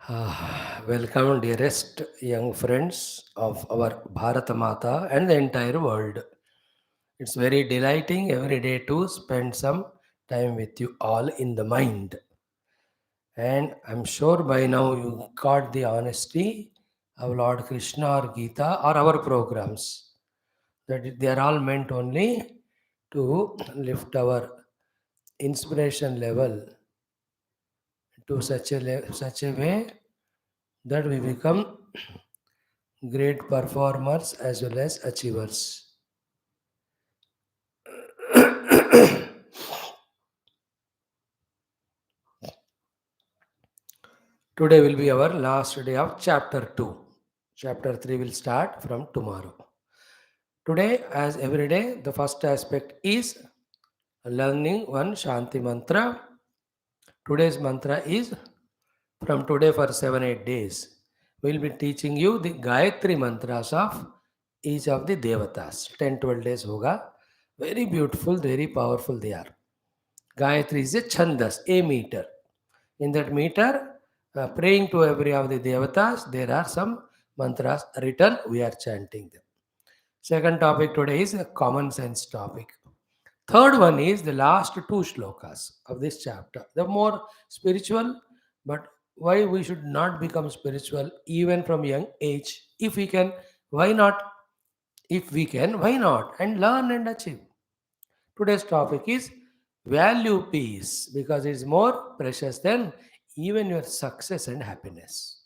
Welcome, dearest young friends of our Bharata Mata and the entire world. It's very delighting every day to spend some time with you all in the mind. And I'm sure by now you got the honesty of Lord Krishna or Geeta or our programs. That they are all meant only to lift our inspiration level to such a way that we become great performers as well as achievers. Today will be our last day of chapter 2. Chapter 3 will start from tomorrow. Today, as every day, the first aspect is learning one Shanti mantra. Today's mantra is from today for 7-8 days. We'll be teaching you the Gayatri mantras of each of the Devatas. 10-12 days hoga. Very beautiful, very powerful they are. Gayatri is a chandas, a meter. In that meter, praying to every of the devatas, there are some mantras written, we are chanting them. Second topic today is a common sense topic. Third one is the last two shlokas of this chapter. The more spiritual, but why we should not become spiritual even from young age? If we can, why not? If we can, why not? And learn and achieve. Today's topic is value peace because it's more precious than even your success and happiness.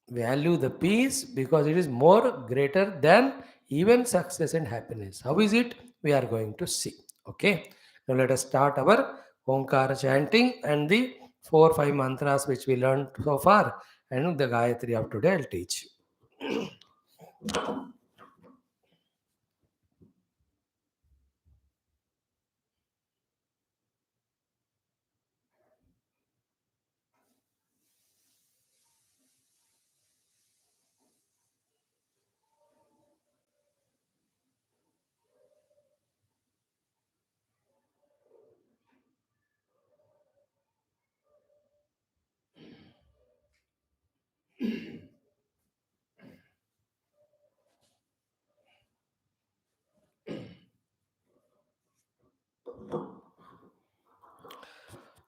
Value the peace because it is more greater than even success and happiness. How is it? We are going to see. Okay. Now let us start our Omkara chanting and the 4 5 mantras which we learned so far and the Gayatri of today I'll teach you.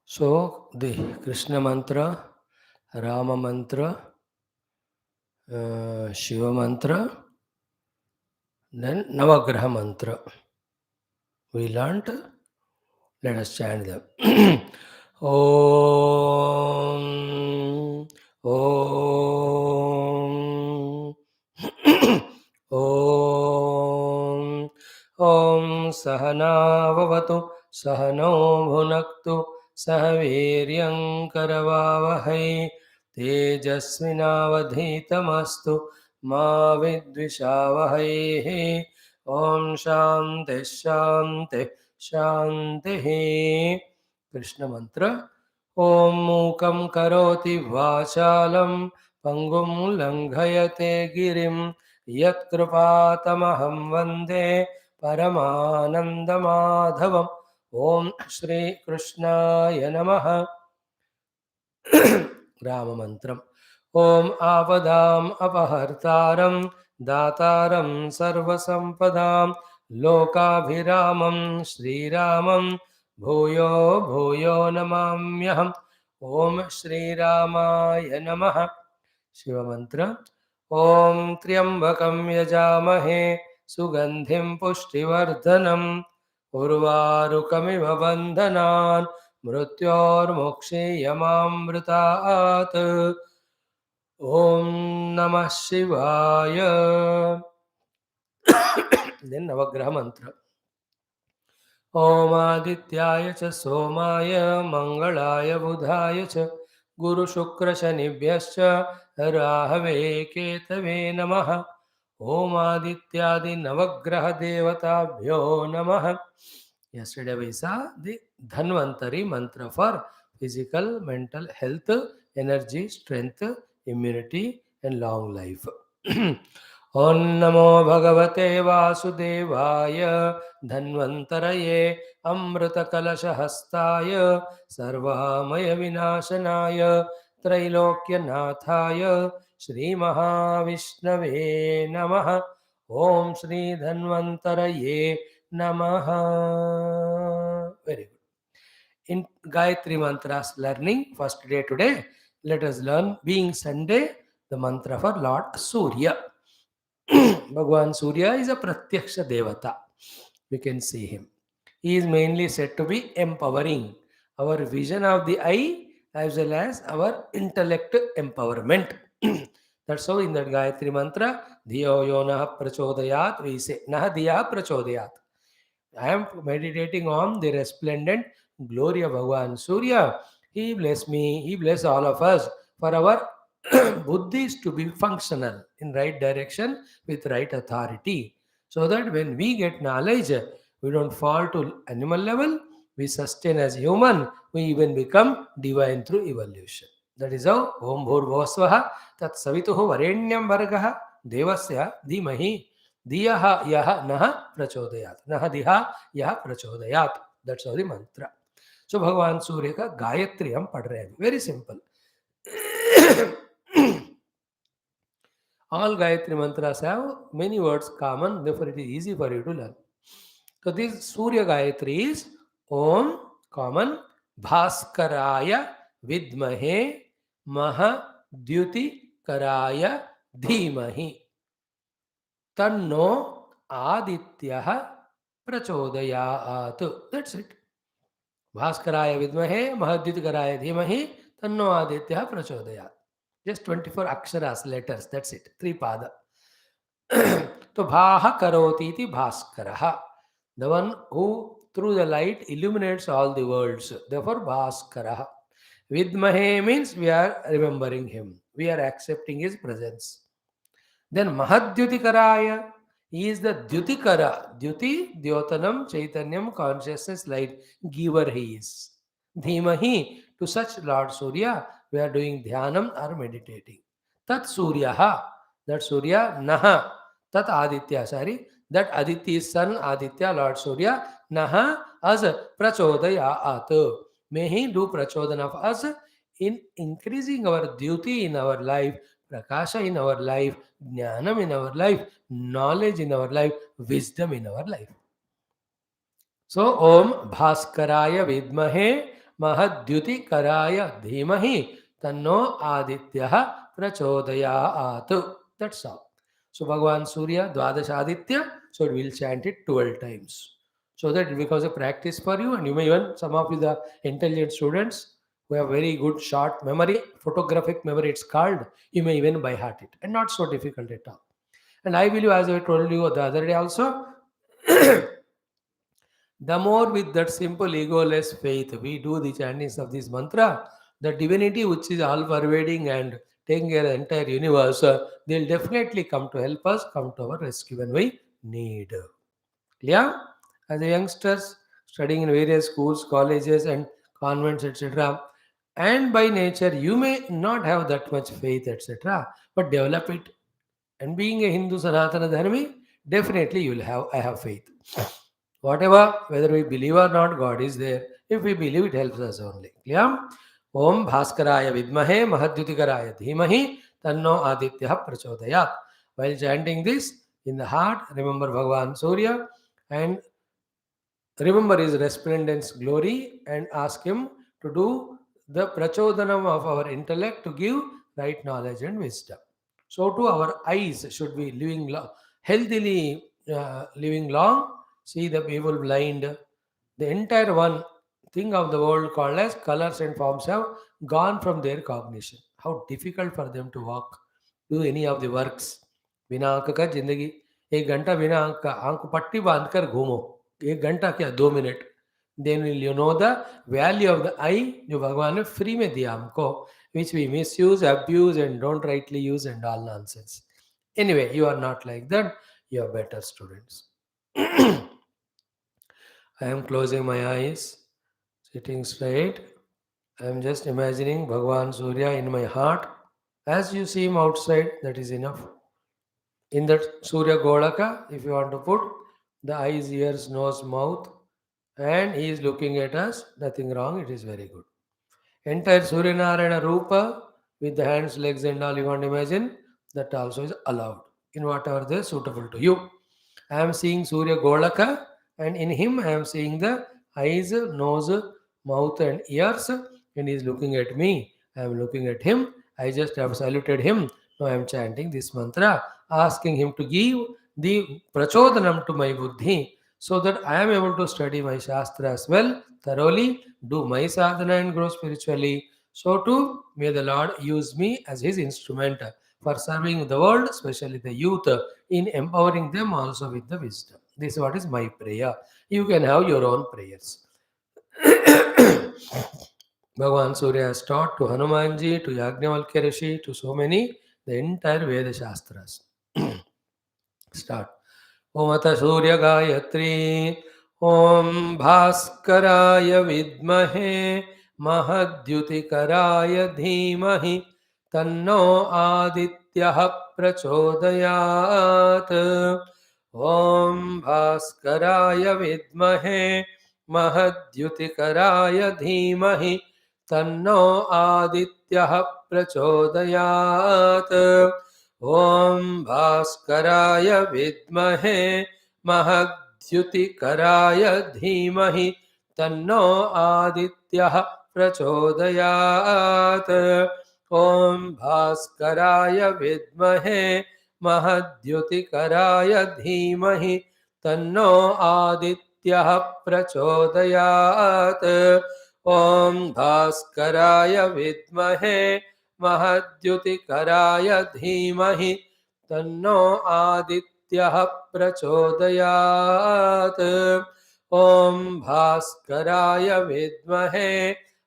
So the Krishna mantra, Rama mantra, Shiva mantra, then Navagraha mantra. We learnt. Let us chant them. Om, Om, Om, Om Sahana Vavatu, Sahano Bhunaktu, Sahaviryam Karavavahai, Tejasvinavadhitamastu, Ma Vidvishavahai, Om Shanti Shanti Shanti. Krishna mantra. Om Mukam Karoti Vachalam Pangum Langhayate Girim Yat Kripatamaham Vande Paramanandamadhavam. Om Shri Krishnaya Namaha. Rama mantram. Om Apadam Apahartaram Dataram Sarvasampadam Lokabhiramam Sri Ramam Bhuyo Bhuyo Namamyaham. Om Shri Ramaya Namaha. Shiva mantra. Om Triambakam Yajamahe Sugandhim Pushtivardhanam Urvarukamiva Bandhanan मृत्योर्मोक्षेयमामृतात्. Om Namah Shivaya. Then Navagraha mantra. Om Adityaya cha Somaya Mangalaya Budhaya cha Guru Shukra Shanibhyascha Rahave Ketave Namaha. Om Adityadi Navagraha Devatabhyo Namaha. Yesterday we saw the Dhanvantari mantra for physical, mental health, energy, strength, immunity, and long life. ॐ नमो भगवते वासुदेवाय धन्वन्तरये अमृतकलशहस्ताय सर्वामयविनाशनाय त्रैलोक्यनाथाय श्रीमहाविष्णवे नमः। ॐ श्रीधन्वन्तरये नमः। Very good. In Gayatri Mantras learning, first day today, let us learn, being Sunday, the mantra for Lord Surya. Bhagwan Surya is a Pratyaksha Devata. We can see him. He is mainly said to be empowering our vision of the eye as well as our intellect empowerment. That's how in that Gayatri mantra, Dhiyo yo naha prachodayat, we say, Naha diya prachodayat. I am meditating on the resplendent glory of Bhagavan Surya. He bless me, he bless all of us for our buddhis to be functional in right direction with right authority. So that when we get knowledge, we don't fall to animal level, we sustain as human, we even become divine through evolution. That is how Om Bhurvosvaha Tat Savituhu Varenyam Vargaha Devasya Dhimahi Diyaha Yaha Naha Prachodayat. Naha Diha Yaha Prachodayat. That's how the mantra. So Bhagavan Surya ka Gayatri hum पढ़ रहे हैं. Very simple. All Gayatri mantras have many words common, therefore it is easy for you to learn. So this Surya Gayatri is Om common Bhaskaraya Vidmahe Maha Dyuti Karaya Dhimahi Tanno Adityaha Prachodayat. That's it. Bhaskaraaya Vidmahe Mahadyuti Karaya Dhimahi Tanno Adityaha Prachodayat. Just 24 aksharas, letters, that's it. 3 pada. So Bhaha Karoti iti Bhaskaraha. The one who through the light illuminates all the worlds. Therefore Bhaskaraha. Vidmahe means we are remembering him. We are accepting his presence. Then Mahadyutikaraya, he is the Dyutikara. Dyuti, Dyotanam, Chaitanyam, consciousness, light, giver he is. Dhimahi, to such Lord Surya, we are doing dhyanam or meditating. Tat Suryaha, that Surya, Naha, Tat Aditya, sorry, that Aditya's son, Aditya, Lord Surya, Naha, as Prachodaya At. May he do prachodana of us in increasing our duty in our life, prakasha in our life, jnanam in our life, knowledge in our life, wisdom in our life. So, Om Bhaskaraya Vidmahe Mahadyuti Karaya Dhimahi Tanno Aditya Prachodayat. That's all. So, Bhagavan Surya, Dwadash Aditya, so we'll chant it 12 times. So that it becomes a practice for you, and you may even, some of you, the intelligent students who have very good short memory, photographic memory, it's called, you may even by heart it, and not so difficult at all. And I believe, as I told you the other day also, the more with that simple egoless faith we do the chantings of this mantra, the divinity which is all pervading and taking care of the entire universe, they'll definitely come to help us, come to our rescue when we need. Yeah, as a youngsters studying in various schools, colleges, and convents, etc. And by nature, you may not have that much faith, etc. But develop it. And being a Hindu Sanatana Dharmi, definitely you will have. I have faith. Whatever, whether we believe or not, God is there. If we believe, it helps us only. Clear? Om Bhaskaraya Vidmahe Mahadyutikaraya Dhimahi Tanno Aditya Prachodayat. While chanting this in the heart, remember Bhagavan Surya and remember his resplendence glory and ask him to do the prachodhanam of our intellect to give right knowledge and wisdom. So too our eyes should be living healthily, living long. See the people blind. The entire one thing of the world called as colors and forms have gone from their cognition. How difficult for them to walk, do any of the works. बिना आंख का जिंदगी, 1 घंटा बिना आंख का, आंख को पट्टी बांध कर घूमो, 1 घंटा क्या 2 मिनट, then will you know the value of the eye जो भगवान ने फ्री में दिया हमको, which we misuse, abuse and don't rightly use and all nonsense. Anyway, you are not like that, you are better students. I am closing my eyes, sitting straight. I am just imagining Bhagavan Surya in my heart. As you see him outside, that is enough. In that Surya Golaka, if you want to put the eyes, ears, nose, mouth, and he is looking at us, nothing wrong, it is very good. Entire Suryanarayana Rupa with the hands, legs, and all you want to imagine, that also is allowed in whatever they suitable to you. I am seeing Surya Golaka, and in him I am seeing the eyes, nose, mouth, and ears, and he is looking at me. I am looking at him. I just have saluted him. Now I am chanting this mantra, asking him to give the prachodhanam to my buddhi, so that I am able to study my shastra as well thoroughly, do my sadhana and grow spiritually. So too, may the Lord use me as his instrument for serving the world, especially the youth, in empowering them also with the wisdom. This is what is my prayer. You can have your own prayers. Bhagavan Surya has taught to Hanumanji, to Yajnavalkya Rishi, to so many, the entire Veda Shastras. Start. Om Ata Surya Gayatri. Om Bhaskaraya Vidmahe Mahadyutikaraaya Dhimahi Tanno Adityah Prachodayat. Om Bhaskaraya Vidmahe Mahadyutikaraaya Dhimahi Tanno Adityah Prachodayat. Om Bhaskaraya Vidmahe Mahadyutikaraaya Dhimahi Tanno Adityah Prachodayat. Om Bhaskaraya Vidmahe Mahadyutikaraaya Dhimahi Tanno Adityah Prachodayat. Om Bhaskaraya Vidmahe Mahadyutikaraaya Dhimahi Tanno Adityah Prachodayat. Om Bhaskaraya Vidmahe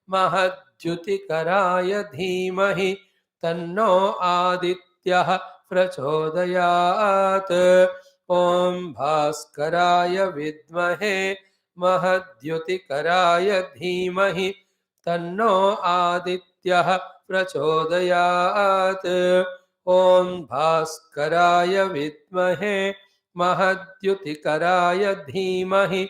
Mahadyutikaraaya Dhimahi Tanno Adityah Prachodayat. Om Bhaskaraya Vidmahe Mahadyutikaraaya Dhimahi Tanno Adityah Prachodayat. Om Bhaskaraya Vidmahe Mahadyutikaraaya Dhimahi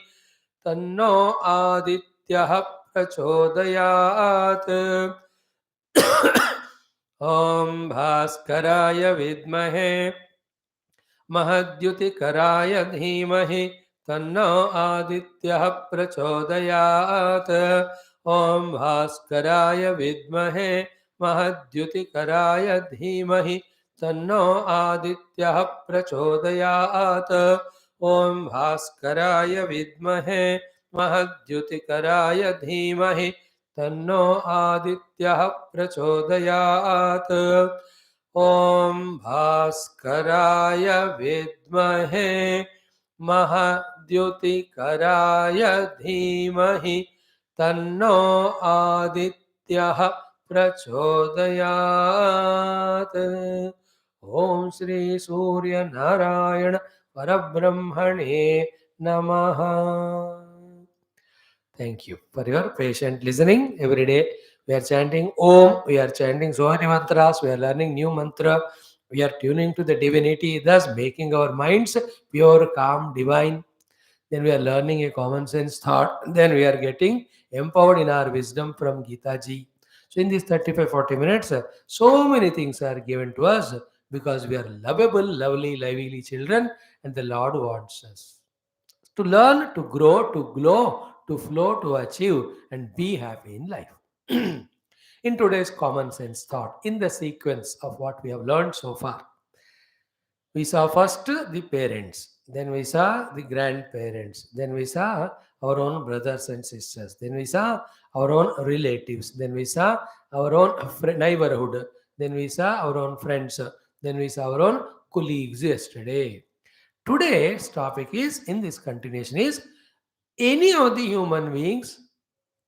Tanno Adityah Prachodayat. Om Bhaskaraya Vidmahe Mahadyutikaraaya Dhimahi Tanno Adityah Prachodayat. Om Bhaskaraya Vidmahe Mahadyutikaraaya Dhimahi Tanno Adityah Prachodayat. Om Bhaskaraaya Vidmahe Mahadyutikaraaya Dhimahi Tanno Adityah Prachodayat. Om Bhaskaraya Vidmahe Mahadyutikaraaya Dhimahi Tanno Adityah Prachodayat. Om Shri Surya Narayana Parabrahmane Namaha. Thank you for your patient listening. Every day we are chanting Om, we are chanting so many mantras, we are learning new mantra, we are tuning to the divinity, thus making our minds pure, calm, divine. Then we are learning a common sense thought. Then we are getting empowered in our wisdom from Geeta ji. So in these 35-40 minutes, so many things are given to us because we are lovable, lovely, lively children, and the Lord wants us to learn, to grow, to glow, to flow, to achieve, and be happy in life. In today's common sense thought, in the sequence of what we have learned so far, we saw first the parents, then we saw the grandparents, then we saw our own brothers and sisters, then we saw our own relatives, then we saw our own neighborhood, then we saw our own friends, then we saw our own colleagues yesterday. Today's topic is, in this continuation, is any of the human beings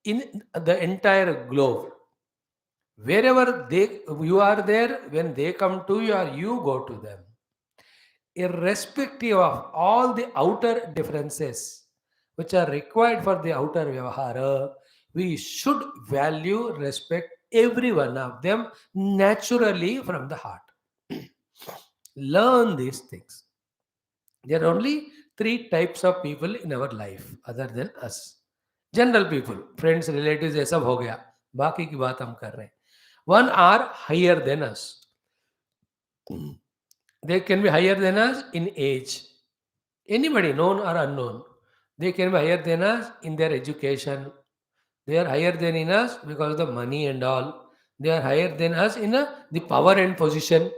in the entire globe. Wherever you are there, when they come to you or you go to them, irrespective of all the outer differences which are required for the outer vyavahara, we should value, respect every one of them naturally from the heart. Learn these things. There are only three types of people in our life other than us. General people, friends, relatives, ये सब हो गया. बाकी की बात हम कर रहे हैं. One are higher than us. They can be higher than us in age. Anybody, known or unknown. They can be higher than us in their education. They are higher than in us because of the money and all. They are higher than us in the power and position.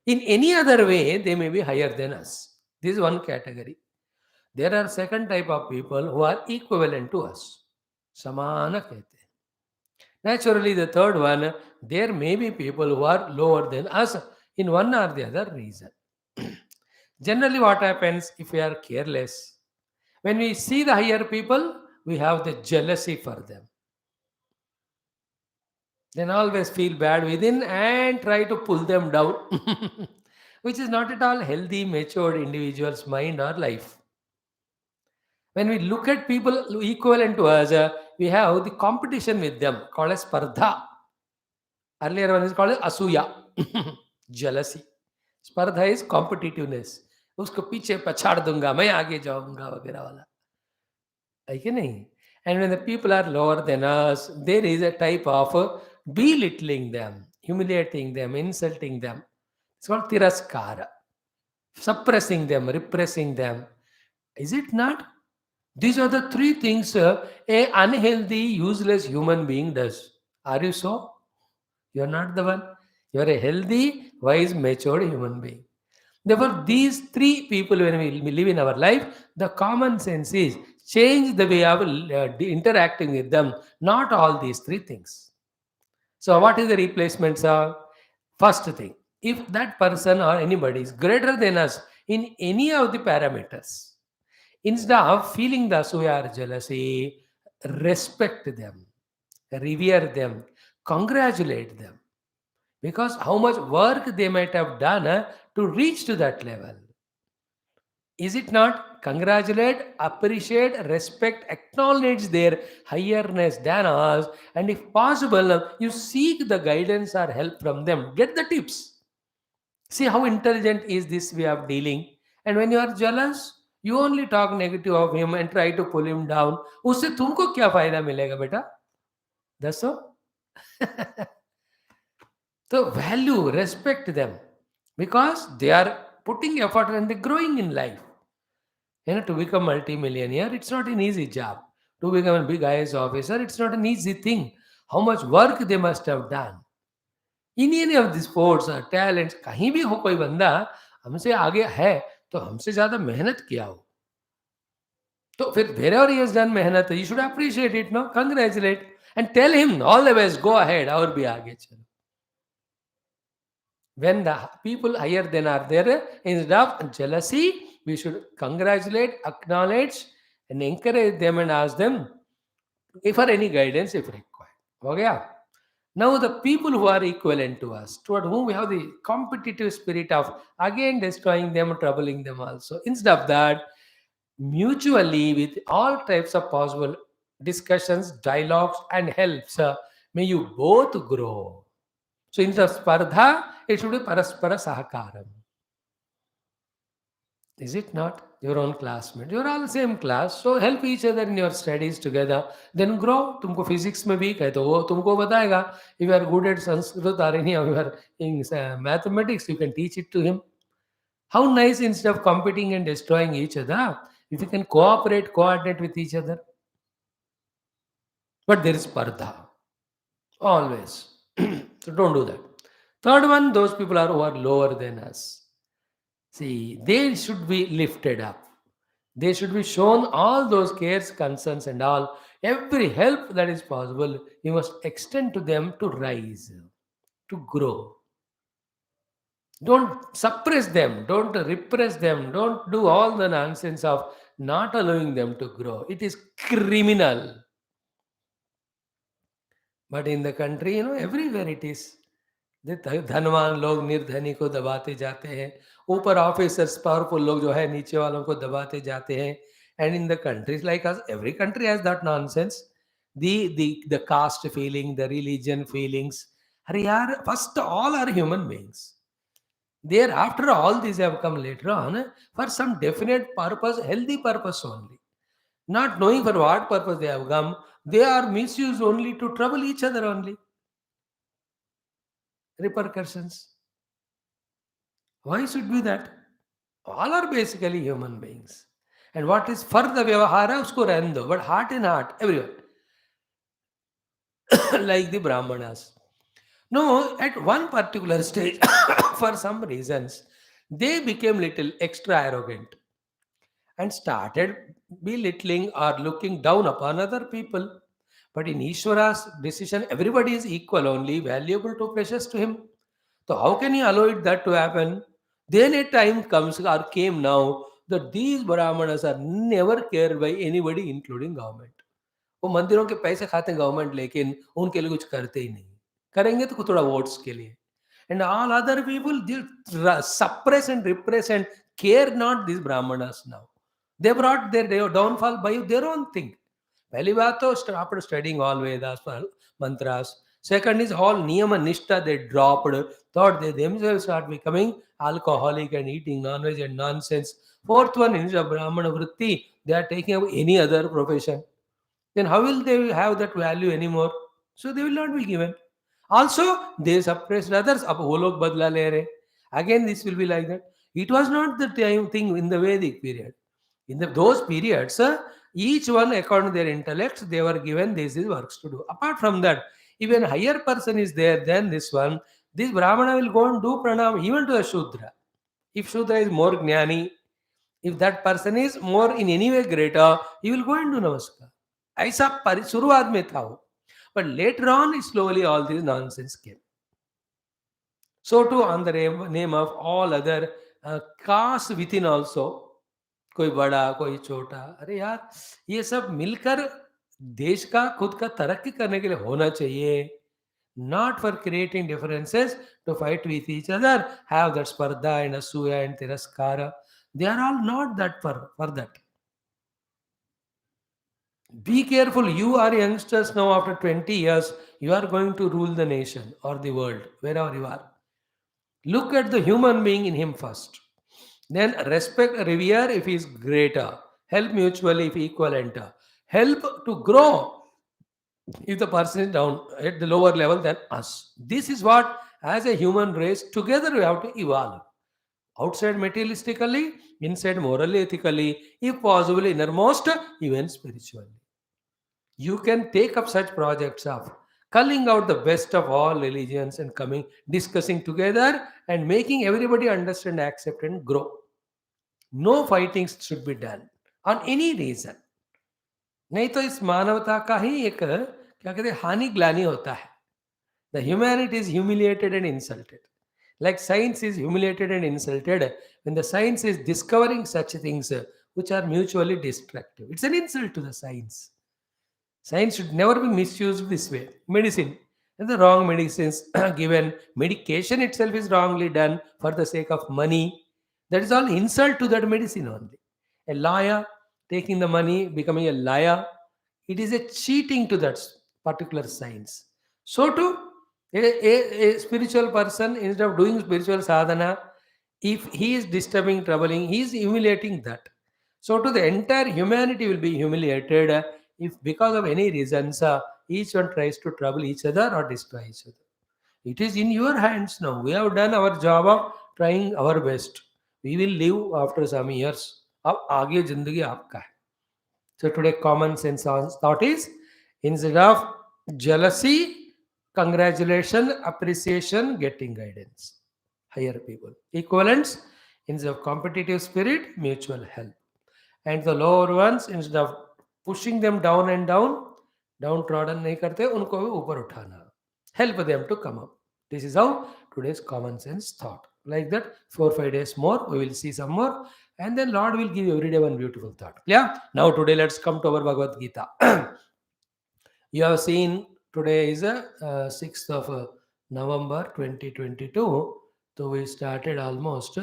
In any other way, they may be higher than us. This is one category. There are second type of people who are equivalent to us. Samana कहते हैं. Naturally, the third one, there may be people who are lower than us in one or the other reason. Generally, what happens if we are careless? When we see the higher people, we have the jealousy for them. Then always feel bad within and try to pull them down, which is not at all healthy, matured individual's mind or life. When we look at people equivalent to us, we have the competition with them called as spardha. Earlier one is called as asuya, jealousy. Spardha is competitiveness. उसको पीछे पछाड़ दूंगा, मैं आगे जाऊंगा वगैरह वाला. है कि नहीं? And when the people are lower than us, there is a type of belittling them, humiliating them, insulting them. It's called tiraskara. Suppressing them, repressing them. Is it not? These are the three things a unhealthy, useless human being does. Are you so? You are not the one. You are a healthy, wise, matured human being. Therefore, these three people, when we live in our life, the common sense is change the way of interacting with them, not all these three things. So, what is the replacements of? First thing, if that person or anybody is greater than us in any of the parameters, instead of feeling the asuya or jealousy, respect them, revere them, congratulate them. Because how much work they might have done to reach to that level. Is it not? Congratulate, appreciate, respect, acknowledge their higherness than us, and if possible, you seek the guidance or help from them. Get the tips. See how intelligent is this way of dealing. And when you are jealous, you only talk negative of him and try to pull him down. उससे तुमको क्या फायदा मिलेगा बेटा? दसो. So value, respect them because they are putting effort and they're growing in life. To become multi-millionaire, it's not an easy job. To become a big IAS officer, it's not an easy thing. How much work they must have done. In any of the sports or talents, कहीं भी हो कोई बंदा हमसे आगे है तो हमसे ज़्यादा मेहनत किया हो. तो फिर wherever he has done मेहनत, you should appreciate it, no? Congratulate and tell him all the best, go ahead, और भी आगे चलो. When the people higher than are there, instead of jealousy, we should congratulate, acknowledge, and encourage them and ask them if for any guidance if required. Okay? Now the people who are equivalent to us, toward whom we have the competitive spirit of again destroying them, troubling them also. Instead of that, mutually with all types of possible discussions, dialogues, and helps, may you both grow. So instead of spardha, it should be paraspara sahakaram. Is it not? Your own classmate. You're all same class. So help each other in your studies together. Then grow. तुमको physics में weak है तो वो तुमको बताएगा. If you are good at Sanskrit or any of your in mathematics, you can teach it to him. How nice instead of competing and destroying each other, if you can cooperate, coordinate with each other. But there is pardha. Always. So don't do that. Third one, those people who are lower than us. See, they should be lifted up. They should be shown all those cares, concerns, and all. Every help that is possible, you must extend to them to rise, to grow. Don't suppress them, don't repress them, don't do all the nonsense of not allowing them to grow. It is criminal. But in the country, everywhere it is. धनवान लोग निर्धनी को दबाते जाते हैं, ऊपर officers powerful लोग जो है नीचे वालों को दबाते जाते हैं. And in the countries like us, every country has that nonsense. The caste feeling, the religion feelings. अरे यार, first all are human beings. Thereafter, all these have come later on for some definite purpose, healthy purpose only. Not knowing for what purpose they have come, they are misused only to trouble each other only. Repercussions. Why should be that? All are basically human beings. And what is for the Vyavahara, usko रहने दो. But heart in heart, everyone. Like the Brahmanas. No, at one particular stage, for some reasons, they became little extra arrogant and started belittling or looking down upon other people. But in Ishvara's decision, everybody is equal, only valuable to precious to him. So how can he allow it that to happen? Then a time comes or came now that these Brahmanas are never cared by anybody, including government. वो मंदिरों के पैसे खाते हैं government, लेकिन उनके लिए कुछ करते ही नहीं. करेंगे तो थोड़ा वोट्स के लिए. And all other people, they suppress and repress and care not these Brahmanas now. They brought their downfall by their own thing. पहली बात तो after studying all Vedas, mantras. Second is all niyama nishta they dropped. Thought they themselves start becoming alcoholic and eating non-veg and nonsense. Fourth one is a Brahmana vritti. They are taking up any other profession. Then how will they have that value anymore? So they will not be given. Also, they suppressed others. अब वो लोग बदला ले रहे. Again, this will be like that. It was not the time thing in the Vedic period. In those periods, each one according to their intellects, they were given these works to do. Apart from that, even higher person is there than this one. This Brahmana will go and do pranam even to a Shudra. If Shudra is more jnani, if that person is more in any way greater, he will go and do namaskar. ऐसा शुरुआत में था वो. But later on, slowly all this nonsense came. So too on the name of all other castes within also, कोई बड़ा कोई छोटा, अरे यार ये सब मिलकर देश का खुद का तरक्की करने के लिए होना चाहिए. Not for creating differences to fight with each other, have that spardha and asuya and tiraskara. They are all not that for that. Be careful. You are youngsters now. After 20 years, you are going to rule the nation or the world, wherever you are. Look at the human being in him first. Then respect, revere if he is greater. Help mutually if equivalent. Help to grow if the person is down at the lower level than us. This is what, as a human race, together we have to evolve. Outside materialistically, inside morally, ethically, if possible, innermost, even spiritually. You can take up such projects of culling out the best of all religions and coming, discussing together and making everybody understand, accept, and grow. No fighting should be done on any reason. नहीं तो इस मानवता का ही एक क्या कहते हैं हानि ग्लानि होता है. The humanity is humiliated and insulted. Like science is humiliated and insulted when the science is discovering such things which are mutually destructive. It's an insult to the science. Science should never be misused this way. Medicine, and the wrong medicines given, medication itself is wrongly done for the sake of money. That is all insult to that medicine only. A lawyer taking the money, becoming a liar, it is a cheating to that particular science. So too, a spiritual person, instead of doing spiritual sadhana, if he is disturbing, troubling, he is humiliating that. So to the entire humanity will be humiliated if because of any reasons each one tries to trouble each other or destroy each other. It is in your hands now. We have done our job of trying our best. We will live after some years. अब आगे जिंदगी आपका है. So today common sense thought is, instead of jealousy, congratulation, appreciation, getting guidance. Higher people. Equivalents, instead of competitive spirit, mutual help. And the lower ones, instead of pushing them down and down, downtrodden नहीं करते, उनको भी ऊपर उठाना. Help them to come up. This is how today's common sense thought. Like that, 4-5 days more, we will see some more. And then Lord will give every day one beautiful thought. Yeah. Now today let's come to our Bhagavad Gita. You have seen today is a 6th of November 2022. So we started almost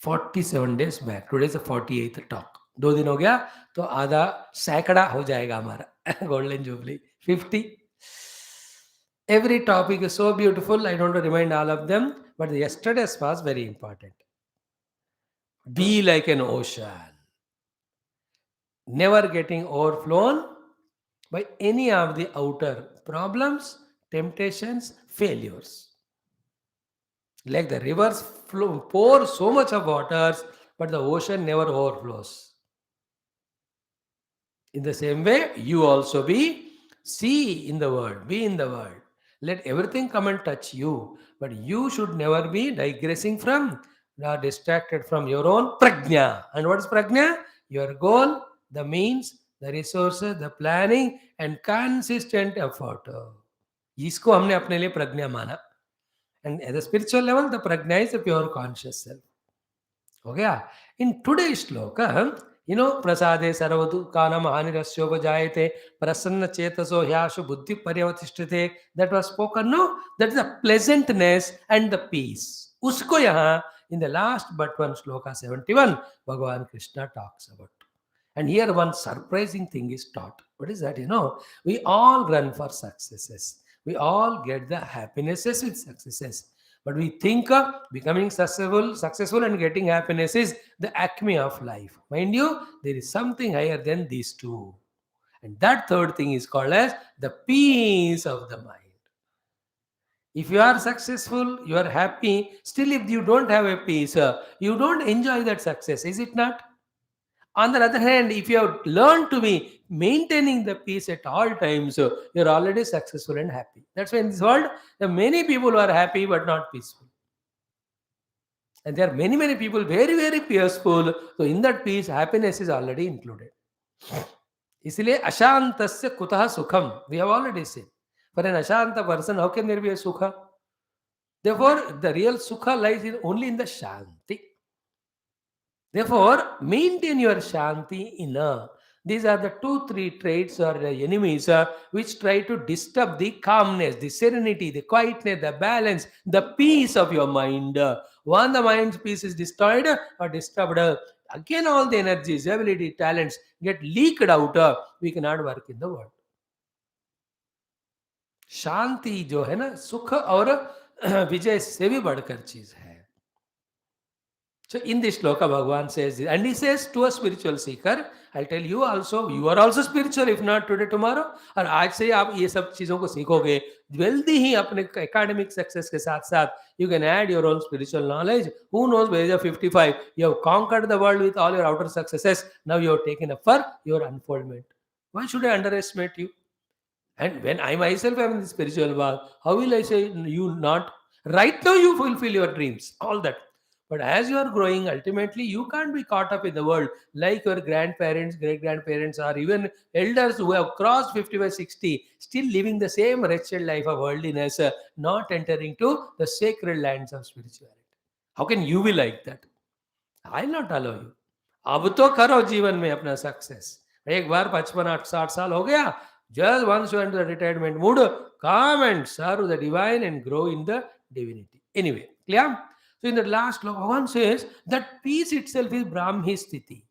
47 days back. Today is the 48th talk. 2 दिन हो गया तो आधा सैकड़ा हो जाएगा हमारा golden jubilee 50. Every topic is so beautiful. I don't want to remind all of them, but yesterday's was very important. Be like an ocean, never getting overflown by any of the outer problems, temptations, failures. Like the rivers pour so much of waters, but the ocean never overflows. In the same way, you also see in the world, be in the world. Let everything come and touch you, but you should never be digressing from or distracted from your own prajna. And what is prajna? Your goal, the means, the resources, the planning, and consistent effort. इसको हमने अपने लिए प्रज्ञा माना. And at the spiritual level, the prajna is a pure conscious self. हो गया. In today's shloka, प्रसादे सर्वदुःखानां हानिरस्योपजायते प्रसन्न चेतसो ह्याशु बुद्धि पर्यवतिष्ठते. That was spoken, no? That is the pleasantness and the peace. उसको यहाँ in the last but one shloka 71, Bhagavan Krishna talks about. And here one surprising thing is taught. What is that? We all run for successes. We all get the happinesses with successes. But we think of becoming successful and getting happiness is the acme of life. Mind you, there is something higher than these two. And that third thing is called as the peace of the mind. If you are successful, you are happy. Still, if you don't have a peace, you don't enjoy that success. Is it not? On the other hand, if you have learned to be maintaining the peace at all times, you're already successful and happy. That's why in this world, there are many people who are happy but not peaceful. And there are many, many people very, very peaceful. So in that peace, happiness is already included. इसलिए अशांतस्य कुतः सुखम. We have already seen. For an ashanta person, how can there be a sukha? Therefore, the real sukha lies only in the shanti. Therefore, maintain your shanti inner. These are the 2-3 traits or the enemies which try to disturb the calmness, the serenity, the quietness, the balance, the peace of your mind. When the mind's peace is destroyed or disturbed, again all the energies, ability, talents get leaked out. We cannot work in the world. शांति जो है ना, सुख और विजय से भी बढ़कर चीज है. So in this shloka, Bhagavan says this, and he says to a spiritual seeker, I'll tell you also, you are also spiritual, if not today, tomorrow. और आज से आप ये सब चीजों को सीखोगे, जल्दी ही अपने academic success के साथ साथ you can add your own spiritual knowledge. Who knows, by age of 55, you have conquered the world with all your outer successes. Now you have taken up for your unfoldment. Why should I underestimate you? And when I myself am in the spiritual path, how will I say you not? Right now you fulfill your dreams, all that. But as you are growing, ultimately you can't be caught up in the world like your grandparents, great-grandparents, or even elders who have crossed 55, 60, still living the same wretched life of worldliness, not entering to the sacred lands of spirituality. How can you be like that? I'll not allow you. अब तो करो जीवन में अपना success. एक बार 55-60 साल हो गया, just once you enter the retirement mood, come and serve the divine and grow in the divinity. Anyway, clear? So in the last sloka, one says that peace itself is Brahmi Sthiti.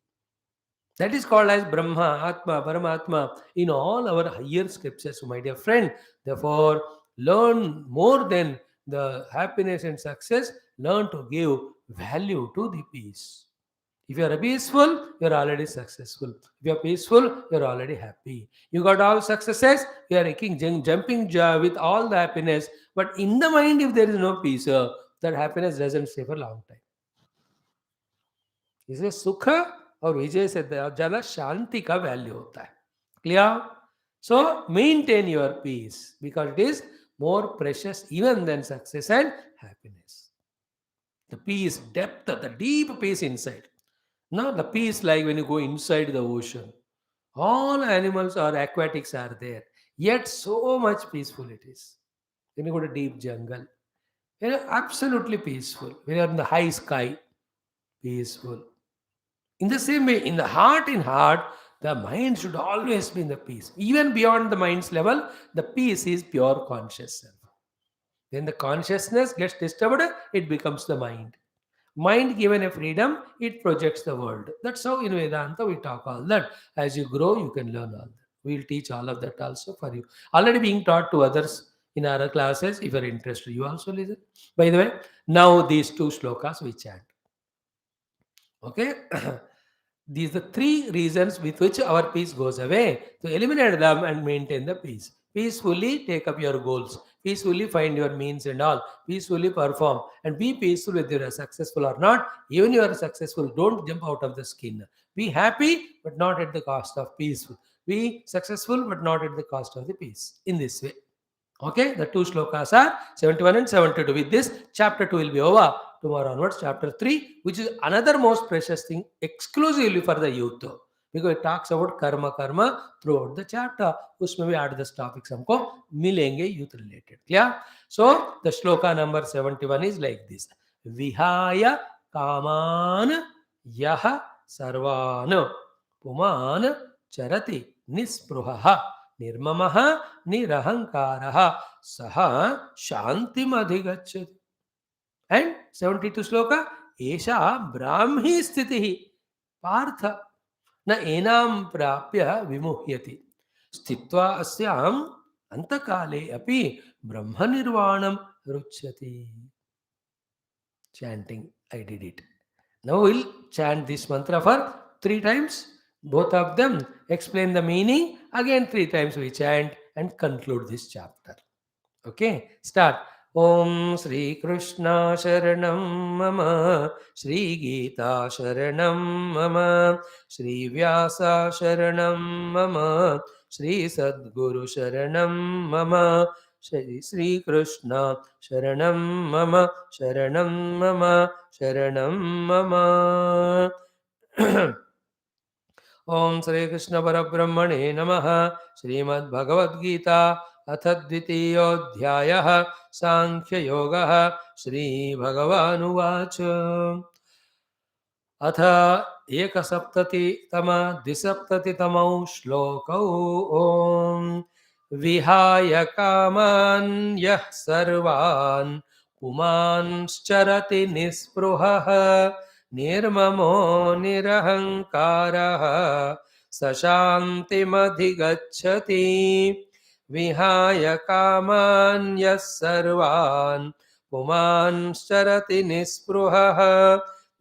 That is called as Brahma, Atma, Paramatma in all our higher scriptures, my dear friend. Therefore, learn more than the happiness and success, learn to give value to the peace. If you are peaceful, you are already successful. If you are peaceful, you are already happy. You got all successes, you are jumping with all the happiness. But in the mind, if there is no peace, that happiness doesn't stay for a long time. इसलिए सुख और विजय से ज्यादा शांति का value होता है. Clear? So maintain your peace because it is more precious even than success and happiness. The peace, depth, the deep peace inside. No, the peace like when you go inside the ocean. All animals or aquatics are there. Yet so much peaceful it is. When you go to deep jungle, absolutely peaceful. When you are in the high sky, peaceful. In the same way, in heart, the mind should always be in the peace. Even beyond the mind's level, the peace is pure conscious self. When the consciousness gets disturbed, it becomes the mind. Mind given a freedom, it projects the world. That's how in Vedanta we talk all that. As you grow, you can learn all that. We'll teach all of that also for you. Already being taught to others in our classes. If you are interested, you also listen. By the way, now these two shlokas we chant. Okay. These are the three reasons with which our peace goes away. To eliminate them and maintain the peace. Peacefully take up your goals. Peacefully find your means and all. Peacefully perform. And be peaceful whether you are successful or not. Even you are successful, don't jump out of the skin. Be happy, but not at the cost of peace. Be successful, but not at the cost of the peace. In this way. Okay, the two shlokas are 71 and 72. With this, chapter 2 will be over. Tomorrow onwards, chapter 3, which is another most precious thing exclusively for the youth. Because it talks about karma throughout the chapter. उसमें भी 8-10 topics हमको मिलेंगे youth related. Yeah. So the shloka number 71 is like this. Vihaya kaman yah sarvan puman charati nispruhaha निर्ममः निरहंकारः सः शांतिमधिगच्छति. And 72 shloka एषा ब्राह्मी स्थितिः पार्थ न एनां प्राप्य विमुह्यति स्थित्वा अस्याम् अंतकाले अपि ब्रह्मनिर्वाणं रुच्यति. Chanting, I did it. Now we'll chant this mantra for 3 times. Both of them explain the meaning. Again 3 times we chant and conclude this chapter. Okay, start. Om Shri Krishna Sharanam Mama, Shri Geeta Sharanam Mama, Shri Vyasa Sharanam Mama, Shri Sadguru Sharanam Mama, Shri Krishna Sharanam Mama, Sharanam Mama, Sharanam Mama. ओम श्री कृष्ण परब्रह्मणे नमः. श्रीमद् भगवद गीता अथ द्वितीयोऽध्यायः सांख्ययोगः. श्री भगवानुवाच अथ द्विसप्ततितमौ श्लोकौ. ओम विहाय कामान् यः सर्वान् पुमांश्चरति निःस्पृहः निर्ममो निरहंकारः स शान्तिमधिगच्छति. विहाय कामान् यः सर्वान् पुमांश्चरति निःस्पृहः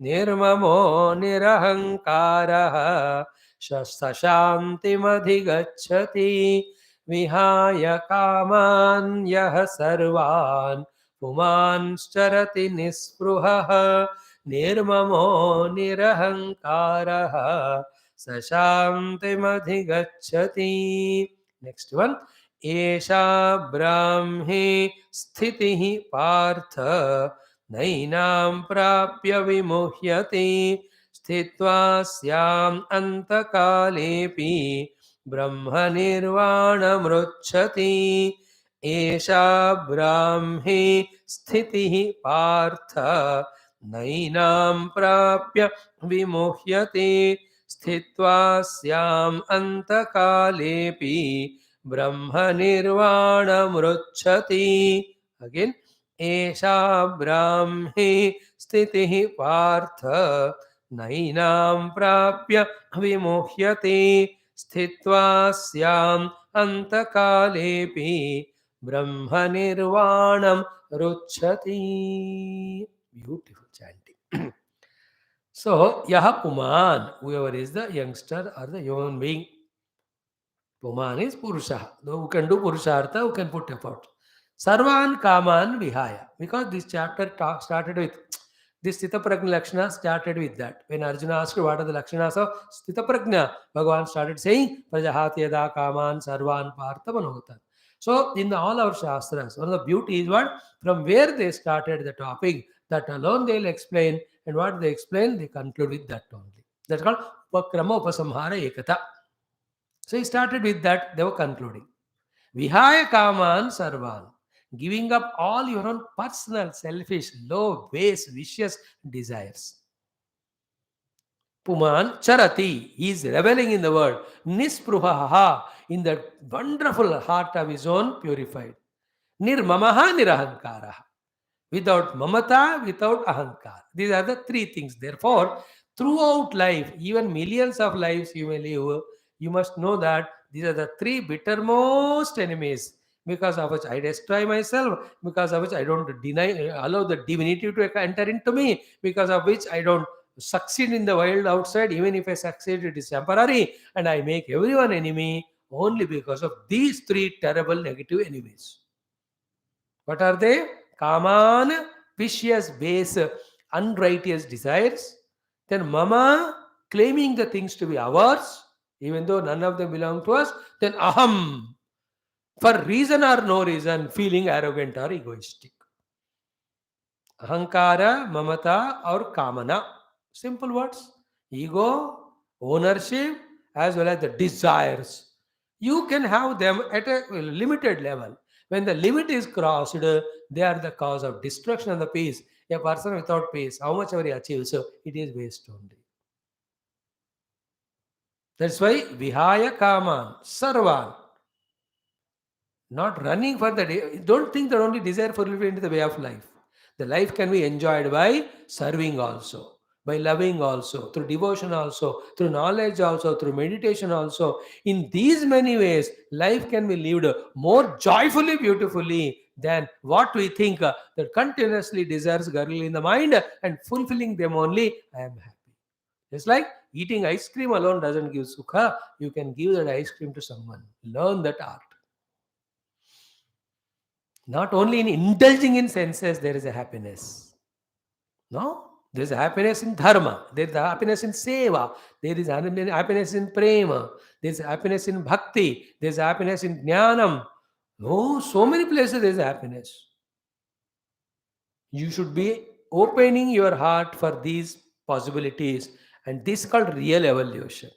निर्ममो निरहंकारः स शान्तिमधिगच्छति. विहाय कामान् यः सर्वान् पुमांश्चरति निःस्पृहः निर्ममो निरहंकारः स शान्तिमधिगच्छति. Next one. एषा ब्राह्मी स्थितिः पार्थ नैनां प्राप्य विमुह्यति स्थित्वा स्याम् अन्तकालेऽपि ब्रह्मनिर्वाणमृच्छति. एषा ब्राह्मी स्थितिः पार्थ नैनां प्राप्य विमुह्यते स्थित्वा स्याम् अन्तकालेऽपि ब्रह्मनिर्वाणमृच्छति. अगेन. एषा ब्राह्मी स्थितिः पार्थ नैनां प्राप्य विमुह्यते स्थित्वा स्याम् अन्तकालेऽपि ब्रह्मनिर्वाणं रुच्छति. Beautiful chanting. So, Yaha Puman, whoever is the youngster or the human being. Puman is Purusha. Who can do Purushartha, who can put effort. Sarvan Kaman Vihaya. Because this chapter started with this Sthita Prajna Lakshana started with that. When Arjuna asked what are the Lakshanas of Sthita Prajna, Bhagavan started saying Prajahati Yada Kaman Sarvan Partha Manohatan. So, in all our Shastras, one of the beauty is what? From where they started the topic, that alone they will explain, and what they explain, they conclude with that only. That's called Upakrama Upasamhara Ekata. So, he started with that, they were concluding. Vihaya Kaman Sarvan. Giving up all your own personal, selfish, low, base, vicious desires. Puman Charati, he is reveling in the world. Nispruhaha, in the wonderful heart of his own purified. Nirmamaha nirahankaraha. Without mamata, without ahankar. These are the 3 things. Therefore, throughout life, even millions of lives you may live, you must know that these are the 3 bittermost enemies. because of which I destroy myself, because of which I don't allow the divinity to enter into me, because of which I don't succeed in the world outside. Even if I succeed, it is temporary, and I make everyone enemy only because of these three terrible negative enemies. What are they? Kaman, vicious base, unrighteous desires. Then mama, claiming the things to be ours, even though none of them belong to us. Then aham, for reason or no reason, feeling arrogant or egoistic. Ahankara, mamata, or kamana. Simple words. Ego, ownership, as well as the desires. You can have them at a limited level. When the limit is crossed, they are the cause of destruction of the peace. A person without peace, how much ever he achieves, so it is waste only. That's why Vihaya Kaman, Sarvan, not running for the day. Don't think that only desire for fulfillment is the way of life. The life can be enjoyed by serving also, by loving also, through devotion also, through knowledge also, through meditation also. In these many ways, life can be lived more joyfully, beautifully than what we think that continuously desires gurgle in the mind and fulfilling them only. I am happy. Just like eating ice cream alone doesn't give sukha, you can give that ice cream to someone. Learn that art. Not only in indulging in senses, there is a happiness. No? There is a happiness in dharma. There is a happiness in seva. There is a happiness in prema. There is a happiness in bhakti. There is a happiness in jnanam. No, so many places there is a happiness. You should be opening your heart for these possibilities. And this is called real evolution.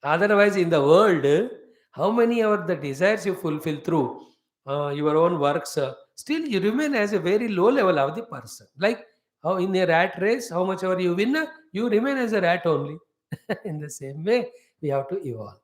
Otherwise, in the world, how many are the desires you fulfill through your own works? Still, you remain as a very low level of the person. Like how in a rat race, how much ever you win, you remain as a rat only. In the same way, we have to evolve.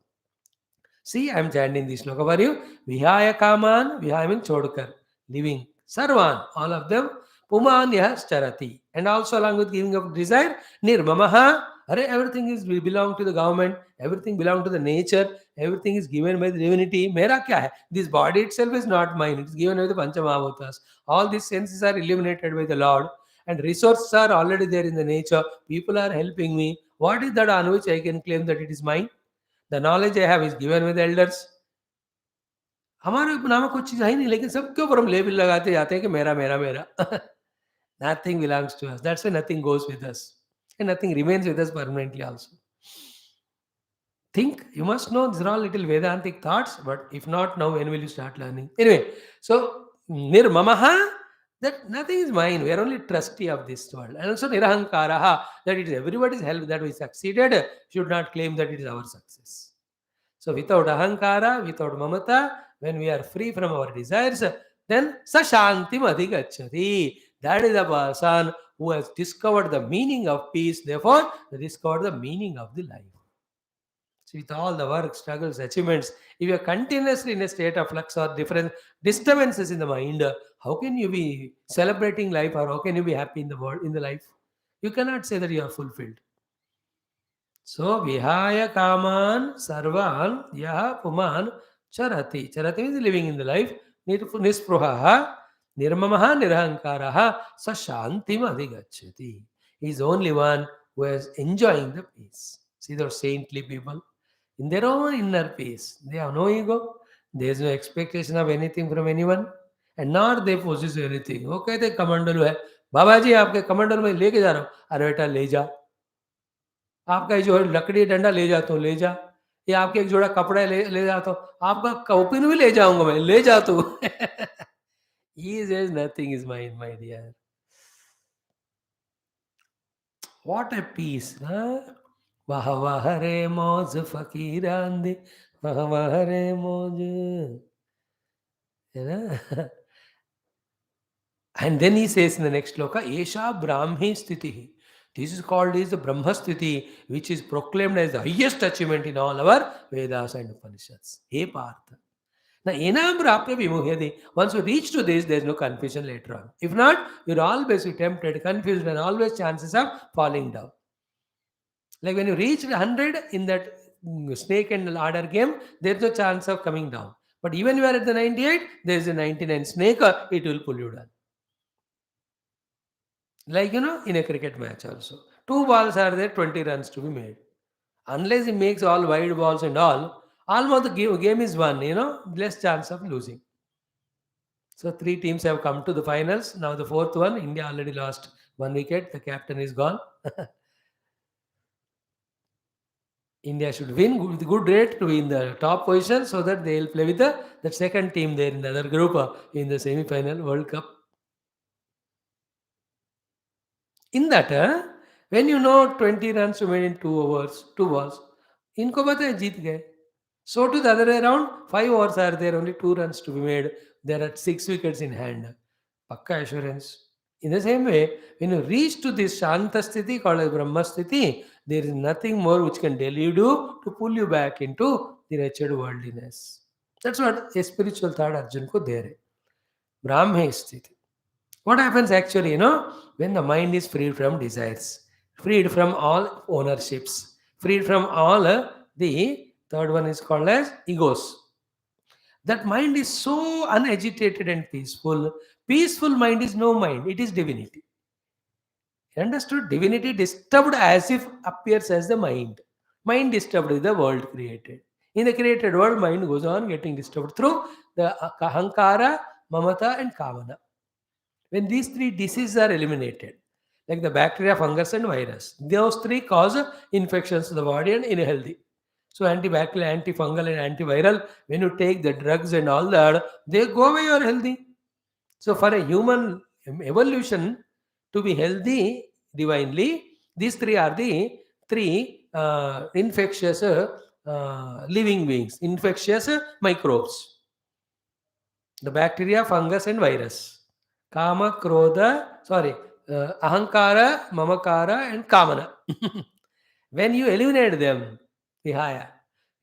See, I am chanting this sloka for you. Vihaya Kaman, Vihaya means Chodkar, living. Sarvan, all of them. Puman Yahas Charati. And also along with giving up desire, Nirmamaha. Everything is belong to the government, everything belong to the nature, everything is given by the divinity. Mera kya hai? This body itself is not mine, it is given by the Panchamahavutas. All these senses are illuminated by the Lord, and resources are already there in the nature. People are helping me. What is that on which I can claim that it is mine? The knowledge I have is given with elders. हमारे नाम कुछ चीज है ही नहीं, लेकिन सबके ऊपर हम लेबल लगाते जाते हैं कि मेरा मेरा मेरा. Nothing belongs to us. That's why nothing goes with us, and nothing remains with us permanently also. Think, you must know these are all little Vedantic thoughts, but if not now, when will you start learning? Anyway, so nirmamaha, that nothing is mine. We are only trustee of this world. And also nirahankaraha, that it is everybody's help that we succeeded, should not claim that it is our success. So without ahankara, without mamata, when we are free from our desires, then sashantim adhigacchati. That is the person who has discovered the meaning of peace, therefore discovered the meaning of the life. So with all the work, struggles, achievements, if you are continuously in a state of flux or different disturbances in the mind, how can you be celebrating life, or how can you be happy in the world, in the life? You cannot say that you are fulfilled. So vihaya kaman sarvan yaha puman charati. Charati means living in the life. Nispruhaha nirmamaha nirahankaraha sa shantim adhigacchati. He is the only one who is enjoying the peace. See those saintly people in their own inner peace. They have no ego. There is no expectation of anything from anyone, and nor they possess anything. वो कहते कमंडलू है, बाबा जी आपके कमंडल में लेके जा रहा हूँ. अरे बेटा ले जा. आपका ये जो है लकड़ी डंडा ले जाता हूँ, ले जा. या आपके एक जोड़ा कपड़ा ले जाता हूँ. आपका कौपिन भी ले जाऊंगा मैं, ले जा तू. He says nothing is mine, my dear. What a peace, huh? वाह वाह रे मौज फकीरान दे, वाह वाह रे मौज. You know? And then he says in the next sloka, Esha Brahmi Sthiti. This is called is the Brahma Sthiti, which is proclaimed as the highest achievement in all our Vedas and Upanishads. Hey Partha. Now, enam prapya vimuhyati. Once you reach to this, there is no confusion later on. If not, you'll always be tempted, confused, and always chances of falling down. Like when you reach 100 in that snake and ladder game, there's no chance of coming down. But even you are at the 98, there is a 99 snake, it will pull you down. Like, in a cricket match also. Two balls are there, 20 runs to be made. Unless he makes all wide balls and all, almost the game is won, less chance of losing. So three teams have come to the finals. Now the fourth one, India already lost one wicket. The captain is gone. India should win with good rate to be in the top position so that they will play with the second team there in the other group in the semi-final World Cup. In that, when 20 runs you made in 2 overs, 2 balls, इनको पता है जीत गए. So to the other way around, 5 overs are there, only 2 runs to be made. There are 6 wickets in hand. Pakka assurance. In the same way, when you reach to this Shanta Sthiti called as Brahma Sthiti, there is nothing more which can delude you to pull you back into the wretched worldliness. That's what a spiritual thought Arjun ko there hai. Brahma Sthiti. What happens actually, when the mind is freed from desires, freed from all ownerships, freed from all the third one is called as egos. That mind is so unagitated and peaceful. Peaceful mind is no mind, it is divinity. Understood? Divinity disturbed as if appears as the mind. Mind disturbed is the world created. In the created world, mind goes on getting disturbed through the ahankara, mamata, and kamana. When these three diseases are eliminated, like the bacteria, fungus, and virus, those three cause infections to the body and unhealthy. So antibacterial, antifungal, and antiviral, when you take the drugs and all that, they go away, you are healthy. So for a human evolution to be healthy divinely, these three are the three infectious living beings, infectious microbes. The bacteria, fungus, and virus. Kama, Krodha, Ahankara, Mamakara, and Kamana. When you eliminate them, Vihaya,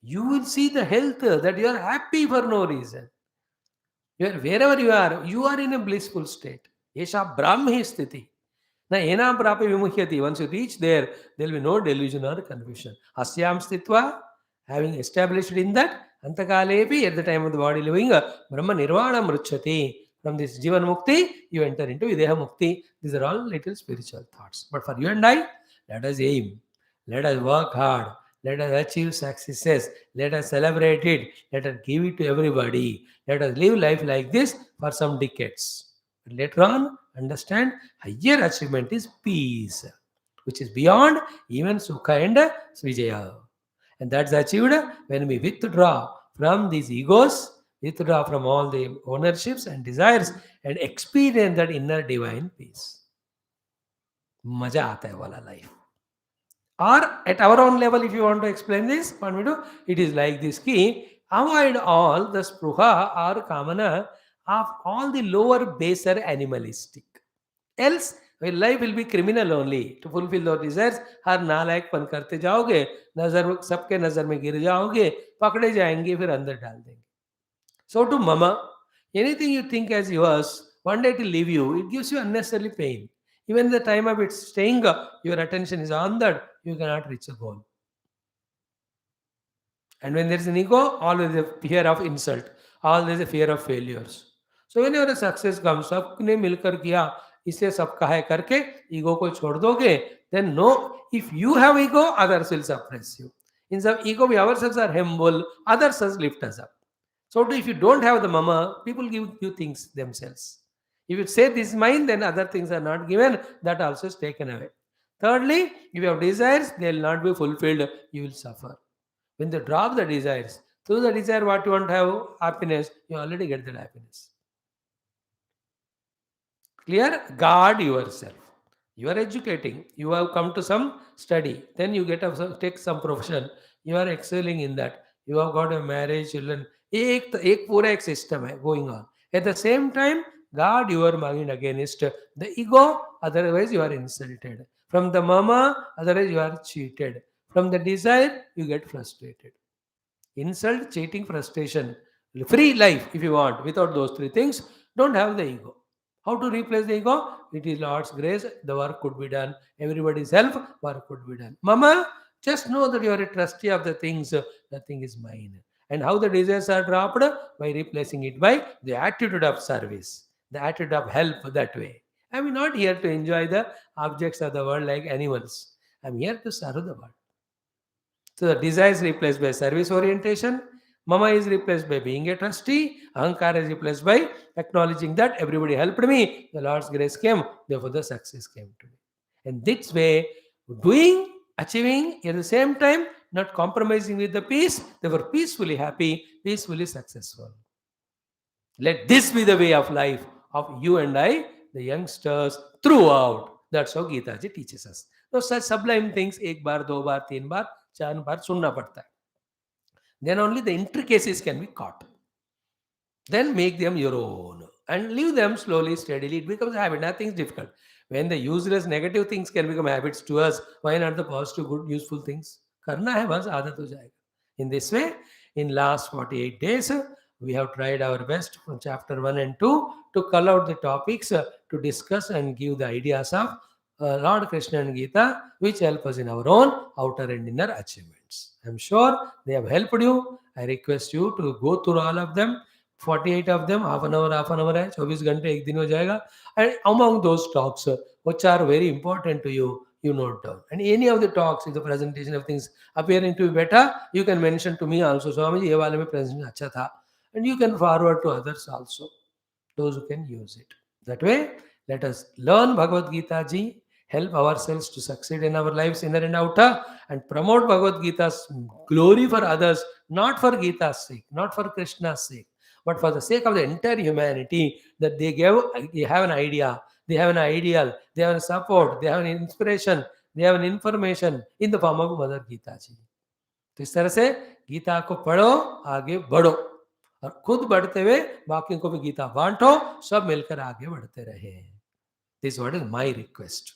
you will see the health that you are happy for no reason. Wherever you are in a blissful state. Yesha Brahmi Sthiti. Na enam prapi vimuhyati. Once you reach there, there will be no delusion or confusion. Asyam Sthitva, having established in that, Antakalepi, at the time of the body living, Brahma Nirvana Mruchati. From this Jivan Mukti, you enter into Videha Mukti. These are all little spiritual thoughts. But for you and I, let us aim. Let us work hard. Let us achieve successes. Let us celebrate it. Let us give it to everybody. Let us live life like this for some decades. But later on, understand higher achievement is peace, which is beyond even Sukha and Vijaya. And that's achieved when we withdraw from these egos, withdraw from all the ownerships and desires, and experience that inner divine peace. Maja aata hai wala life. Or at our own level, if you want to explain this, it is like this key. Avoid all the spruha or kamana of all the lower, baser animalistic. Else, life will be criminal only. To fulfill those desires, हर नालायकपन करते जाओगे, नजर सबके नजर में गिर जाओगे, पकड़े जाएंगे, फिर अंदर डाल देंगे. So to mama, anything you think as yours, one day it will leave you. It gives you unnecessary pain. Even the time of its staying, your attention is on that, you cannot reach a goal. And when there is an ego, always a fear of insult, always a fear of failures. So whenever a success comes, सबने मिलकर किया, इसे सबका है करके ego को छोड़ दोगे, then no, if you have ego, others will suppress you. In some ego, we ourselves are humble, others lift us up. So if you don't have the mama, people give you things themselves. If you say this is mine, then other things are not given, that also is taken away. Thirdly, if you have desires, they will not be fulfilled, you will suffer. When they drop the desires, through the desire what you want to have happiness, you already get that happiness. Clear? Guard yourself. You are educating. You have come to some study. Then you take some profession. You are excelling in that. You have got a marriage, children. एक पूरा एक system है going on. At the same time, guard your mind against the ego. Otherwise, you are insulted. From the mama, otherwise you are cheated. From the desire, you get frustrated. Insult, cheating, frustration. Free life if you want. Without those three things, don't have the ego. How to replace the ego? It is Lord's grace. The work could be done. Everybody's help, work could be done. Mama, just know that you are a trustee of the things. Nothing is mine. And how the desires are dropped? By replacing it by the attitude of service, the attitude of help that way. I'm not here to enjoy the objects of the world like animals. I'm here to serve the world. So the desire is replaced by service orientation. Mama is replaced by being a trustee. Ahankara is replaced by acknowledging that everybody helped me. The Lord's grace came, therefore the success came to me. And this way, doing, achieving at the same time, not compromising with the peace, they were peacefully happy, peacefully successful. Let this be the way of life of you and I, the youngsters, throughout. That's how Gita ji teaches us. So such sublime things, एक बार, दो बार, तीन बार, चार बार सुनना पड़ता है. Then only the intricacies can be caught. Then make them your own and leave them slowly, steadily. It becomes a habit. Nothing is difficult. When the useless negative things can become habits to us, why not the positive, good, useful things? करना है बस आदत हो जाएगा. In this way, in last 48 days, we have tried our best from chapter 1 and 2 to call out the topics to discuss and give the ideas of Lord Krishna and Gita, which help us in our own outer and inner achievements. I am sure they have helped you. I request you to go through all of them. 48 of them, half an hour है, 24 घंटे एक दिन हो जाएगा. And among those talks, which are very important to you, you note down. And any of the talks, if the presentation of things appearing to be better, you can mention to me also. Swamiji, ये वाले में presentation अच्छा था. And you can forward to others also, those who can use it. That way, let us learn Bhagavad Gita ji, help ourselves to succeed in our lives, inner and outer, and promote Bhagavad Gita's glory for others, not for Gita's sake, not for Krishna's sake, but for the sake of the entire humanity, that they have an idea, they have an ideal, they have a support, they have an inspiration, they have an information in the form of Mother Gita ji. तो इस तरह से गीता को पढ़ो, आगे बढ़ो, और खुद बढ़ते हुए बाकियों को भी गीता बांटो, सब मिलकर आगे बढ़ते रहे. This what is my request.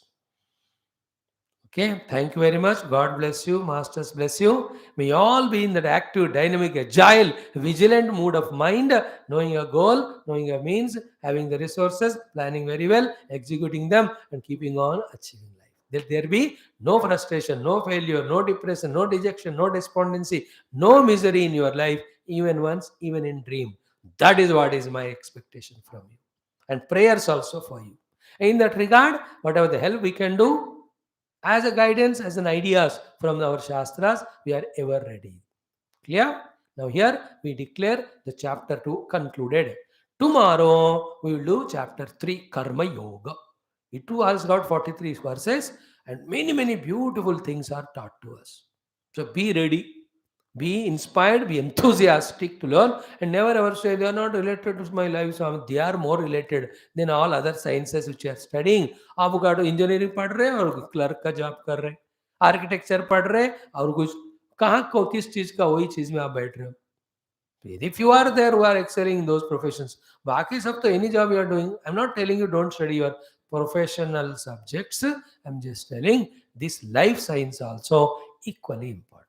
Okay, thank you very much. God bless you. Masters bless you. May you all be in that active, dynamic, agile, vigilant mood of mind, knowing your goal, knowing your means, having the resources, planning very well, executing them, and keeping on achieving life. Let there be no frustration, no failure, no depression, no dejection, no despondency, no misery in your life, even once, even in dream. That is what is my expectation from you. And prayers also for you. In that regard, whatever the help we can do, as a guidance, as an ideas from our Shastras, we are ever ready. Clear? Now here we declare the chapter 2 concluded. Tomorrow we will do chapter 3, Karma Yoga. It too has got 43 verses and many beautiful things are taught to us. So be ready. Be inspired, be enthusiastic to learn, and never ever say they are not related to my life. So they are more related than all other sciences which you are studying. आप का engineering पढ़ रहे हैं और clerk का job कर रहे हैं, आर्किटेक्चर पढ़ रहे हैं और कुछ कहाँ को किस चीज का वही चीज में आप बैठ रहे हो. If you are there who are excelling in those professions, बाकी सब तो any job you are doing. I'm not telling you don't study your professional subjects. I'm just telling this life science also equally important.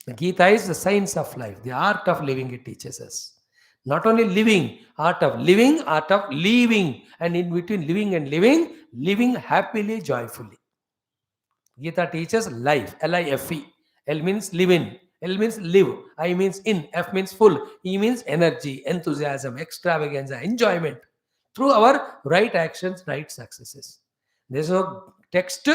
The Gita is the science of life, the art of living, it teaches us. Not only living, art of living, art of leaving, and in between living and living happily, joyfully. Gita teaches life, L-I-F-E. L means live in, L means live, I means in, F means full, E means energy, enthusiasm, extravaganza, enjoyment. Through our right actions, right successes. There is no text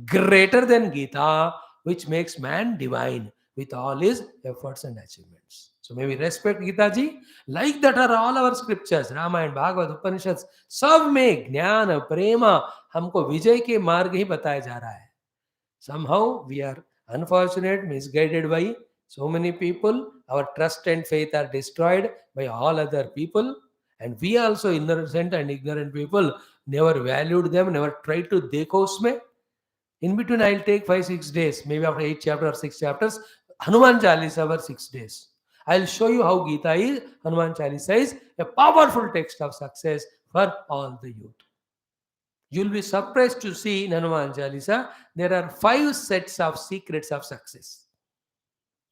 greater than Gita which makes man divine with all his efforts and achievements. So may we respect Gita ji. Like that are all our scriptures, Ramayana, Bhagavad, Upanishads. सब में ज्ञान प्रेम हमको विजय के मार्ग ही बताया जा रहा है. Somehow we are unfortunate, misguided by so many people. Our trust and faith are destroyed by all other people. And we also innocent and ignorant people never valued them, never tried to dekho usme. In between, I'll take 5-6 days, maybe after 8 chapters or 6 chapters, Hanuman Chalisa for 6 days. I'll show you how Gita is, Hanuman Chalisa is a powerful text of success for all the youth. You'll be surprised to see in Hanuman Chalisa, there are 5 sets of secrets of success.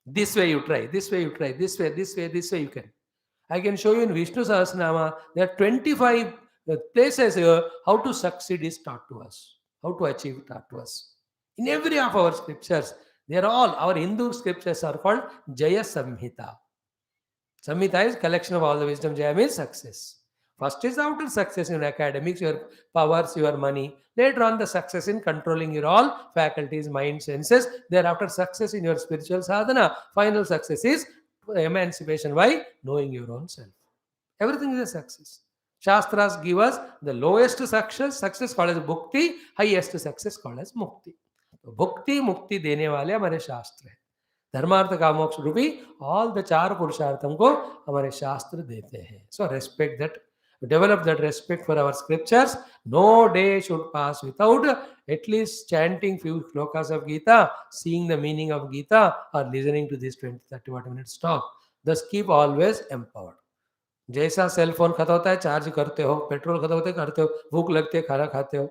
This way you try, this way you try, this way you can. I can show you in Vishnu Sahasranama, there are 25 places here how to succeed is taught to us, how to achieve taught to us. In every of our scriptures, They are all, our Hindu scriptures are called Jaya Samhita. Samhita is collection of all the wisdom. Jaya means success. First is outer success in academics, your powers, your money. Later on, the success in controlling your all faculties, mind, senses. Thereafter, success in your spiritual sadhana. Final success is emancipation. Why? Knowing your own self. Everything is a success. Shastras give us the lowest success called as bhukti, highest success called as mukti. तो भुक्ति मुक्ति देने वाले हमारे शास्त्र हैं. धर्मार्थ कामोक्ष रूपी all the चार पुरुषार्थों को हमारे शास्त्र देते हैं. So respect that, develop that respect for our scriptures. No day should pass without at least chanting few shlokas of Geeta, seeing the meaning of Geeta, or listening to this 20-30 minutes talk. Thus keep always empowered. जैसा cell phone खत्म होता है charge करते हो, petrol खत्म होते करते हो, भूख लगती है खाना खाते हो.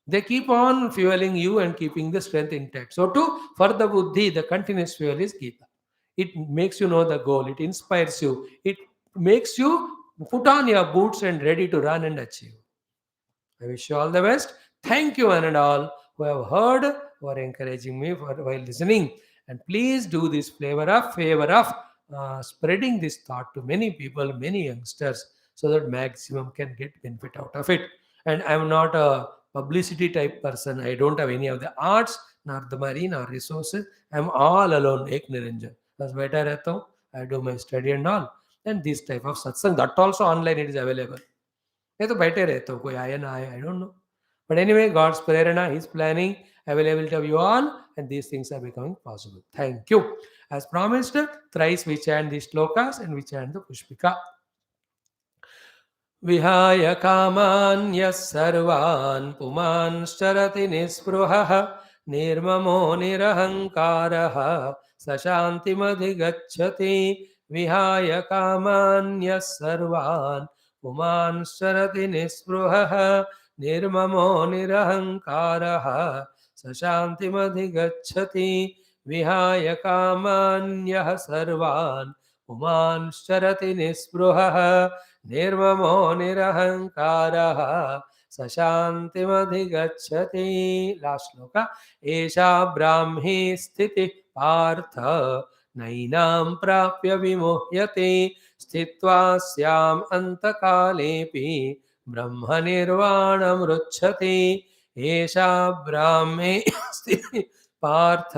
They keep on fueling you and keeping the strength intact. So too, for the buddhi, the continuous fuel is Geeta. It makes you know the goal. It inspires you. It makes you put on your boots and ready to run and achieve. I wish you all the best. Thank you one and all who have heard, who are encouraging me while listening. And please do this favor of spreading this thought to many people, many youngsters, so that maximum can get benefit out of it. And I'm not a publicity type person. I don't have any of the arts, nor the marine or resources. I'm all alone, ek niranjan. That's better रहता हूँ. I do my study and all. And this type of satsang, that also online it is available. मैं तो बैठे रहता हूँ, कोई आया ना आया, I don't know. But anyway, God's prerana, His planning, availability of you all, and these things are becoming possible. Thank you. As promised, thrice we chant these shlokas and we chant the Pushpika. विहाय कामान्यः सर्वान् पुमांश्चरति निःस्पृहः निर्ममो निरहङ्कारः स शान्तिमधिगच्छति. विहाय कामान्यः सर्वान् पुमांश्चरति निःस्पृहः निर्ममो निरहङ्कारः स शान्तिमधिगच्छति. विहाय कामान्यः सर्वान् पुमांश्चरति निःस्पृहः निर्ममो निरहङ्कारः स शान्तिमधिगच्छति. लास्ट श्लोक. एषा ब्राह्मी स्थितिः पार्थ नैनां प्राप्य विमुह्यते स्थित्वा स्याम् अन्तकालेऽपि ब्रह्मनिर्वाणमृच्छति. एषा ब्राह्मी स्थितिः पार्थ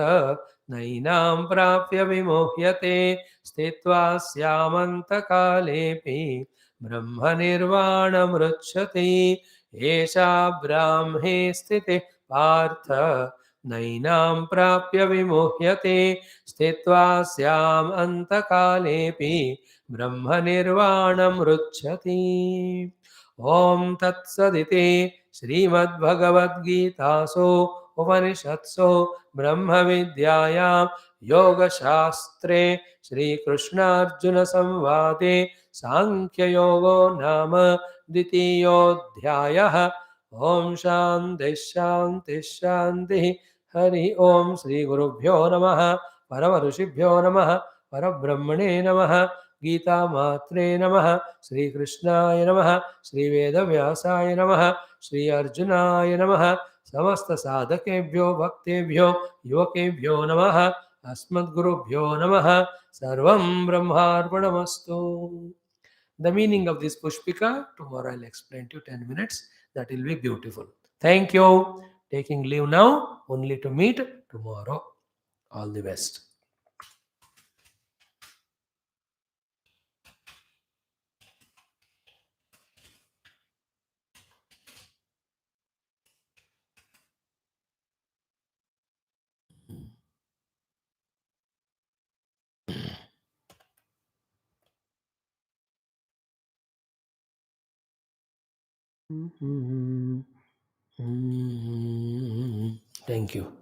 नैनां प्राप्य विमुह्यते स्थित्वा स्यामन्तकालेऽपि ब्रह्मनिर्वाणमृच्छति. एषा ब्राह्मी स्थितिः पार्थ नैनां प्राप्य विमुह्यते स्थित्वा स्याम् अन्तकालेऽपि ब्रह्मनिर्वाणमृच्छति. ॐ तत्सदिति श्रीमद्भगवद्गीतासु उपनिषत्सु ब्रह्मविद्यायां योगशास्त्रे श्रीकृष्णार्जुनसंवादे सांख्ययोगो नाम द्वितीयोऽध्यायः. ॐ शान्तिः शान्तिः शान्तिः. हरि ओं. श्रीगुरुभ्यो नमः. परमऋषिभ्यो नमः. परब्रह्मणे नमः. गीतामात्रे नमः. श्रीकृष्णाय नमः. श्रीवेदव्यासाय नमः. श्री अर्जुनाय नमः. समस्त साधकेभ्यो भक्तेभ्यो युवकेभ्यो नमः. अस्मद्गुरुभ्यो नमः. सर्वं ब्रह्मार्पणमस्तु. The meaning of this Pushpika, tomorrow I'll explain to you 10 minutes. That will be beautiful. Thank you. Taking leave now, only to meet tomorrow. All the best. Thank you.